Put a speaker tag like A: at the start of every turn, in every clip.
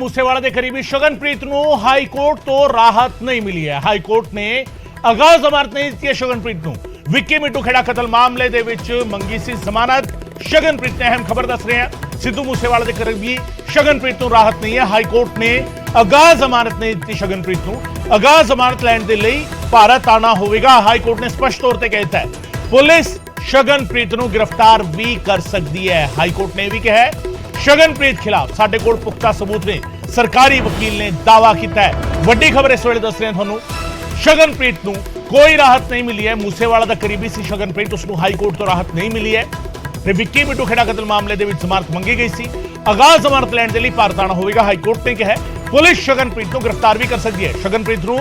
A: मूसेवाला के करीबी शगनप्रीत ਨੂੰ ਹਾਈ ਕੋਰਟ ਤੋਂ ਰਾਹਤ ਨਹੀਂ ਮਿਲੀ ਹੈ। ਹਾਈ ਕੋਰਟ ਨੇ ਆਗਾਜ਼ ਜ਼ਮਾਨਤ ਨਹੀਂ ਦਿੱਤੀ ਹੈ ਸ਼ਗਨਪ੍ਰੀਤ ਨੂੰ। ਵਿੱਕੀ ਮਿੱਟੂ ਖੇੜਾ ਕਤਲ ਮਾਮਲੇ ਦੇ ਵਿੱਚ ਮੰਗੀ ਸੀ ਜ਼ਮਾਨਤ। ਸ਼ਗਨਪ੍ਰੀਤ ਨੇ ਅਹਿਮ ਖਬਰ ਦੱਸ ਰਹੇ ਹਾਂ। ਸਿੱਧੂ ਮੂਸੇਵਾਲਾ ਦੇ ਕਰੀਬੀ ਸ਼ਗਨਪ੍ਰੀਤ ਨੂੰ ਰਾਹਤ ਨਹੀਂ ਹੈ। ਹਾਈ ਕੋਰਟ ਨੇ ਆਗਾਜ਼ ਜ਼ਮਾਨਤ ਨਹੀਂ ਦਿੱਤੀ ਸ਼ਗਨਪ੍ਰੀਤ ਨੂੰ। ਆਗਾਜ਼ ਜ਼ਮਾਨਤ ਲੈਣ ਦੇ ਲਈ ਭਾਰਤ ਆਣਾ ਹੋਵੇਗਾ। ਹਾਈ ਕੋਰਟ ਨੇ ਸਪਸ਼ਟ ਤੌਰ ਤੇ ਕਹਿਤਾ ਹੈ ਪੁਲਿਸ ਸ਼ਗਨਪ੍ਰੀਤ ਨੂੰ गिरफ्तार भी कर सकती है। हाई कोर्ट ने भी कहा है शगनप्रीत खिलाफ साडे कोल पुख्ता सबूत ने। सरकारी वकील ने दावा किया है। वड्डी खबर इस वेले दस रहे थानू शगनप्रीत नूं कोई राहत नहीं मिली है। मूसेवाला दा करीबी सी शगनप्रीत, उसनूं हाई कोर्ट तो राहत नहीं मिली है ते विक्की मिट्टू खेड़ा कतल मामले दे विच जमानत मंगी गई सी। आगाज जमानत लैण दे लई भारत आना होवेगा। हाई कोर्ट ने कहा है पुलिस शगनप्रीत नूं गिरफ्तार भी कर सकती है। शगनप्रीत नूं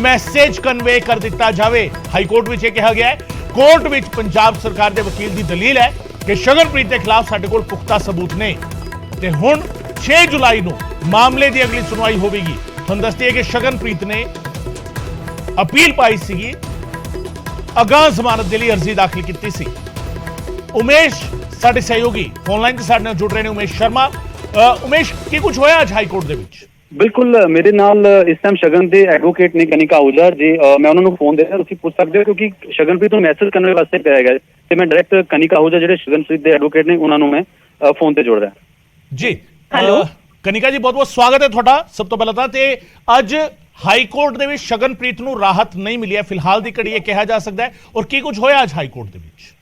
A: मैसेज कन्वे कर दिता जावे। हाई कोर्ट विच यह कहा गया है कोर्ट विच पंजाब सरकार दे वकील दी दलील है कि शगनप्रीत के खिलाफ साडे कोल पुख्ता सबूत ने ते हुण 6 जुलाई ਨੂੰ मामले की अगली सुनवाई होगी। तुहानूं दस दईए कि शगनप्रीत ने अपील पाई सी, आगाज जमानत के लिए अर्जी दाखिल की सी। उमेश साडे सहयोगी फोनलाइन से साडे नाल जुड़ रहे हैं। उमेश शर्मा, उमेश की कुछ होया अज हाई कोर्ट दे विच?
B: बिल्कुल मेरे नाल इस टाइम शगन के एडवोकेट ने कनिका आहूजा जी, मैं उन्होंने फोन दे रहा, तुसीं पूछ सकते हो क्योंकि शगनप्रीत को मैसेज करने वास्ते कहा गया ते मैं डायरेक्ट कनिका आहूजा जिहड़े शगनप्रीत के एडवोकेट ने उन्होंने मैं फोन ते जोड़ रहा
A: जी। हेलो कनिका जी, बहुत बहुत स्वागत है तुहाडा। सब तो पहला तां ते अज हाई कोर्ट दे विच शगनप्रीत नूं राहत नहीं मिली है फिलहाल दी घड़ी, कहा जा सकता है, और की कुछ होया आज हाई कोर्ट दे विच?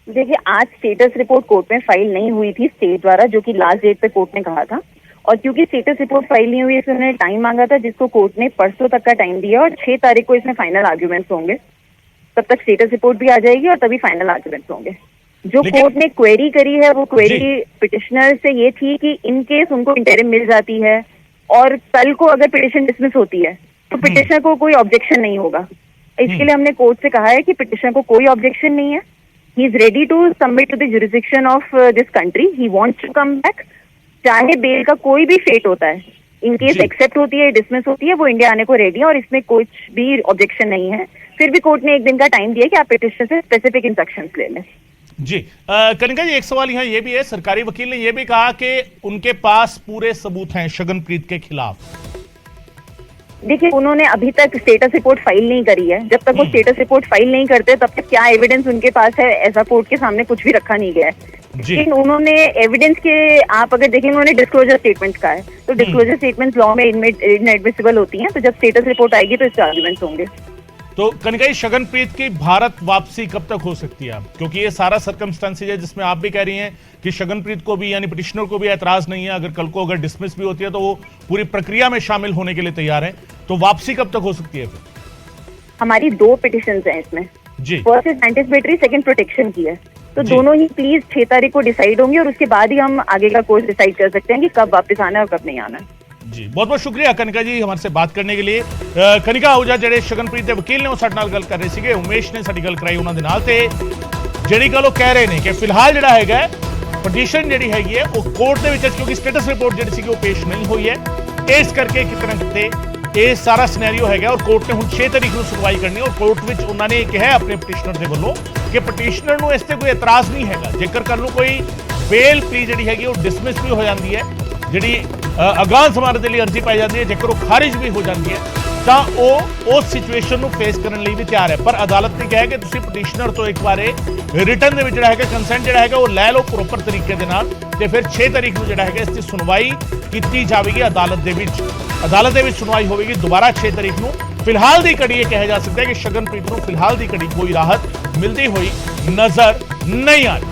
C: देखिए, आज स्टेटस रिपोर्ट कोर्ट में फाइल नहीं हुई थी स्टेट द्वारा, जो कि लास्ट डेट पे कोर्ट ने कहा था। और क्योंकि स्टेटस रिपोर्ट फाइल नहीं हुई, इसमें उन्होंने टाइम मांगा था, जिसको कोर्ट ने परसों तक का टाइम दिया और 6 तारीख को इसमें फाइनल आर्ग्यूमेंट्स होंगे। तब तक स्टेटस रिपोर्ट भी आ जाएगी और तभी फाइनल आर्ग्यूमेंट्स होंगे। जो कोर्ट ने क्वेरी करी है वो क्वेरी पिटिशनर से ये थी कि इन केस उनको इंटरिम मिल जाती है और कल को अगर पिटिशन डिसमिस होती है तो पिटिशनर को कोई ऑब्जेक्शन नहीं होगा। इसके लिए हमने कोर्ट से कहा है कि पिटिशनर को कोई ऑब्जेक्शन नहीं है। He is ready to submit to the jurisdiction of this country. He wants to come back, चाहे बेल का कोई भी फेट होता है। इन केस एक्सेप्ट होती है, डिसमिस होती है, वो इंडिया आने को रेडी है और इसमें कुछ भी ऑब्जेक्शन नहीं है। फिर भी कोर्ट ने 1 दिन का टाइम दिया कि आप पिटिशनर से स्पेसिफिक इंस्ट्रक्शंस ले लें।
A: जी कनिका जी, एक सवाल यहाँ ये भी है, सरकारी वकील ने यह भी कहा कि उनके पास पूरे सबूत हैं शगनप्रीत के खिलाफ।
C: देखिए, उन्होंने अभी तक स्टेटस रिपोर्ट फाइल नहीं करी है। जब तक वो स्टेटस रिपोर्ट फाइल नहीं करते तब तक क्या एविडेंस उनके पास है ऐसा कोर्ट के सामने कुछ भी रखा नहीं गया है। लेकिन उन्होंने एविडेंस के, आप अगर देखेंगे, उन्होंने डिस्क्लोजर स्टेटमेंट का है, तो डिस्क्लोजर स्टेटमेंट लॉ में इनएडमिसिबल होती हैं। तो जब स्टेटस रिपोर्ट आएगी तो इसके आर्गुमेंट्स होंगे।
A: तो कनिका जी, शगनप्रीत की भारत वापसी कब तक हो सकती है? क्योंकि ये सारा सर्कमस्टेंसेज है जिसमें आप भी कह रही हैं कि शगनप्रीत को भी यानी पिटिशनर को भी एतराज नहीं है। अगर कल को अगर डिसमिस भी होती है तो वो पूरी प्रक्रिया में शामिल होने के लिए तैयार है। तो वापसी कब तक हो सकती है फिर?
C: हमारी 2 पिटिशंस हैं इसमें
A: जी।
C: First is anticipatory, second protection की है। तो दोनों ही प्लीज 6 तारीख को डिसाइड होंगे और उसके बाद ही हम आगे का कोर्स डिसाइड कर सकते हैं कि कब वापस आना है और कब नहीं आना है।
A: जी, बहुत बहुत शुक्रिया कनिका जी हमारे से बात करने के लिए। कनिका आहूजा ਜਿਹੜੇ ਸ਼ਗਨਪ੍ਰੀਤ ਦੇ ਵਕੀਲ ਨੇ ਉਹ ਸਾਡੇ ਨਾਲ ਗੱਲ ਕਰ ਰਹੇ ਸੀਗੇ। ਉਮੇਸ਼ ਨੇ ਸਾਡੀ ਗੱਲ ਕਰਾਈ ਉਹਨਾਂ ਦੇ ਨਾਲ, ਤੇ ਜਿਹੜੀ ਗੱਲ ਉਹ ਕਹਿ ਰਹੇ ਨੇ ਕਿ ਫਿਲਹਾਲ ਜਿਹੜਾ ਹੈਗਾ ਪਟੀਸ਼ਨ ਜਿਹੜੀ ਹੈਗੀ ਹੈ ਉਹ ਕੋਰਟ ਦੇ ਵਿੱਚ, ਕਿਉਂਕਿ ਸਟੇਟਸ ਰਿਪੋਰਟ ਜਿਹੜੀ ਸੀਗੀ ਉਹ ਪੇਸ਼ ਨਹੀਂ ਹੋਈ ਹੈ, ਇਸ ਕਰਕੇ ਕਿਤੇ ਨਾ ਕਿਤੇ ਇਹ ਸਾਰਾ ਸਿਨੈਰੀਓ ਹੈਗਾ। ਔਰ ਕੋਰਟ ਨੇ ਹੁਣ 6 ਤਾਰੀਖ ਨੂੰ ਸੁਣਵਾਈ ਕਰਨੀ ਔਰ ਕੋਰਟ ਵਿੱਚ ਉਹਨਾਂ ਨੇ ਕਿਹਾ ਆਪਣੇ ਪਟੀਸ਼ਨਰ ਦੇ ਵੱਲੋਂ ਕਿ ਪਟੀਸ਼ਨਰ ਨੂੰ ਇਸ ਤੇ ਕੋਈ ਇਤਰਾਜ਼ ਨਹੀਂ ਹੈਗਾ। ਜੇਕਰ ਕੱਲ ਨੂੰ ਕੋਈ ਬੇਲ ਪਲੀ ਜਿਹੜੀ ਹੈਗੀ ਉਹ ਡਿਸਮਿਸ ਵੀ ਹੋ ਜਾਂਦੀ ਹੈ, ਜਿਹੜੀ ਆਗਾਜ਼ ਜ਼ਮਾਨਤ ਦੇ ਲਈ ਅਰਜ਼ੀ ਪਾਈ ਜਾਂਦੀ ਹੈ, ਜੇਕਰ ਉਹ ਖਾਰਿਜ ਵੀ ਹੋ ਜਾਂਦੀ ਹੈ ਤਾਂ ਉਹ ਉਸ ਸਿਚੁਏਸ਼ਨ ਨੂੰ ਫੇਸ ਕਰਨ ਲਈ ਵੀ ਤਿਆਰ ਹੈ। ਪਰ ਅਦਾਲਤ ਨੇ ਕਿਹਾ ਕਿ ਤੁਸੀਂ ਪਟੀਸ਼ਨਰ ਤੋਂ ਇੱਕ ਵਾਰੇ ਰਿਟਨ ਦੇ ਵਿੱਚ ਜਿਹੜਾ ਹੈਗਾ ਕੰਸੈਂਟ ਜਿਹੜਾ ਹੈਗਾ ਉਹ ਲੈ ਲਓ ਪ੍ਰੋਪਰ ਤਰੀਕੇ ਦੇ ਨਾਲ, ਤੇ ਫਿਰ 6 ਤਾਰੀਖ ਨੂੰ ਜਿਹੜਾ ਹੈਗਾ ਇਸ ਦੀ ਸੁਣਵਾਈ ਕੀਤੀ ਜਾਵੇਗੀ ਅਦਾਲਤ ਦੇ ਵਿੱਚ। ਅਦਾਲਤ ਦੇ ਵਿੱਚ ਸੁਣਵਾਈ ਹੋਵੇਗੀ ਦੁਬਾਰਾ 6 ਤਾਰੀਖ ਨੂੰ। ਫਿਲਹਾਲ ਦੀ ਘੜੀ ਇਹ ਕਿਹਾ ਜਾ ਸਕਦਾ ਹੈ ਕਿ ਸ਼ਗਨਪ੍ਰੀਤ ਨੂੰ ਫਿਲਹਾਲ ਦੀ ਘੜੀ ਕੋਈ ਰਾਹਤ ਮਿਲਦੀ ਹੋਈ ਨਜ਼ਰ ਨਹੀਂ ਆ ਰਹੀ।